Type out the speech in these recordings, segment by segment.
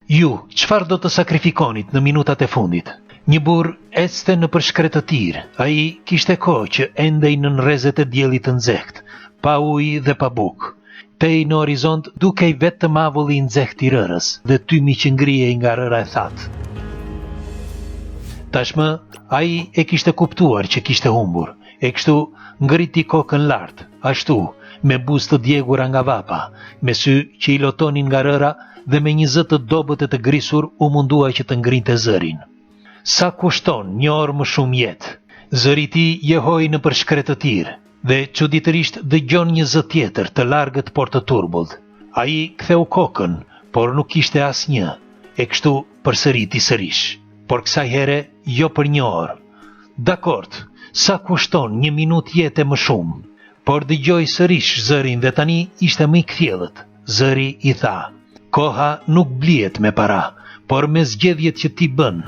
Ju, çfarë do të sakrifikonit në minutat e fundit? Një burr ecte në përshkretëtir, ai kishte kohë që endej në rrezet e diellit të nxehtë, pa ujë dhe pa bukë. Tej në horizont dukej vetëm avulli i nxehtë i rërës dhe tymi që ngrihej nga rëra e thatë. Tashmë, ai e kishte kuptuar që kishte humbur, e kështu ngriti kokën lart, ashtu, me buzë të djegura nga vapa, me sy që i lotonin nga rëra dhe me një zë të dobët e të grisur u mundua që të ngrinte zërin. Sa kushton një orë më shumë jetë? Zëri i tij jehoi në përshkretëtir dhe çuditërisht dëgjon një zë tjetër të largët por të turbull. Ai ktheu kokën, por nuk kishte asnjë, e kështu përsëriti sërish. Por kësaj here jo për një orë. Dakord, sa kushton një minutë jetë më shumë? Por dëgjoi sërish zërin dhe tani ishte më i kthjellët. Zëri i tha: koha nuk blihet me para, por me zgjedhjet që ti bën.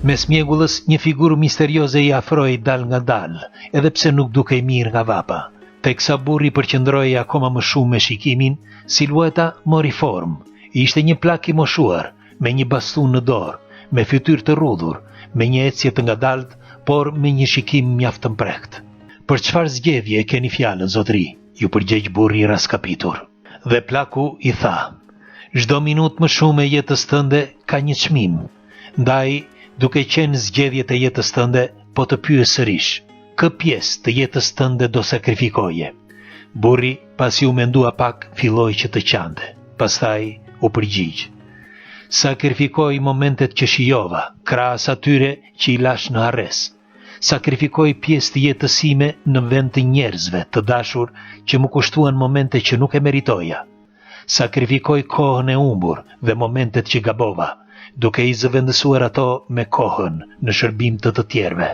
Mes mjegullës një figurë misterioze i afroi dal nga dal, edhe pse nuk dukej mirë nga vapa. Teksa burri përqendroi akoma më shumë me shikimin, silueta mori formë. Ishte një plak i moshuar, me një bastun në dorë, me fytyrë të rrudhur, me një ecje të ngadalt, por me një shikim mjaft të mprehtë. Për çfarë zgjedhje keni fjalën, zotëri? Ju përgjegj burri i raskapitur. Dhe plaku i tha: çdo minutë më shumë e jetës tënde ka një çmim. Ndaj, duke qenë zgjedhjet e jetës tënde, po të pyes sërish: kë pjesë të jetës tënde do sakrifikoje? Burri, pasi u mendua pak, filloi që të qante. Pastaj u përgjigj: sakrifikoj momentet që shijova, krahas atyre që i lash në harres. Sakrifikoj pjesë të jetës sime në vend të njerëzve të dashur që më kushtuan momente që nuk e meritoja. Sakrifikoj kohën e humbur dhe momentet që gabova, duke i zëvendësuar ato me kohën në shërbim të tjerëve.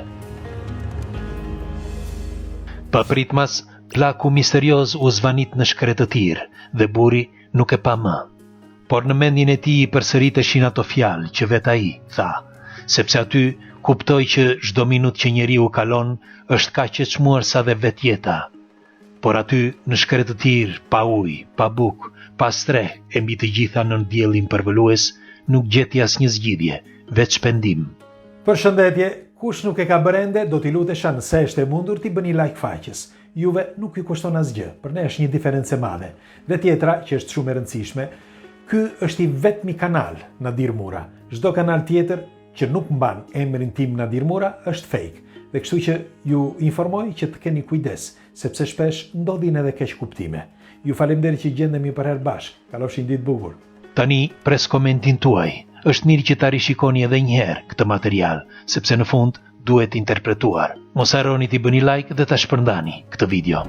Papritmas, plaku misterioz u zvanit në shkretëtir dhe burri nuk e pa më. Por në mendjen e tij i përsëriteshin ato fjalë që vet ai tha, sepse aty kuptoi që çdo minutë që njeriu kalon është kaq e çmuar sa dhe vetjeta. Por aty në shkretëtir, pa ujë, pa bukë, pa streh e mbi të gjitha nën diellin përvolues, nuk gjeti asnjë zgjidhje, veç shpendim. Përshëndetje, kush nuk e ka bërë ende, do t'i lutesha nëse është e mundur t'i bëni like faqes. Juve nuk ju kushton asgjë, për ne është një diferencë e madhe. Dhe tjetra, që është shumë e rëndësishme, ky është i vetmi kanal Nadir Mura. Çdo kanal tjetër që nuk mban emrin tim Nadir Mura është fake. Dhe kështu që ju informoj që të keni kujdes, sepse shpesh ndodhin edhe keq kuptime. Ju faleminderit që gjendemi për herë bashkë. Kalofshin ditë bukur. Tani pres komentin tuaj. Është mirë që ta rishikoni edhe një herë këtë material, sepse në fund duhet interpretuar. Mos harroni t'i bëni like dhe ta shpërndani këtë video.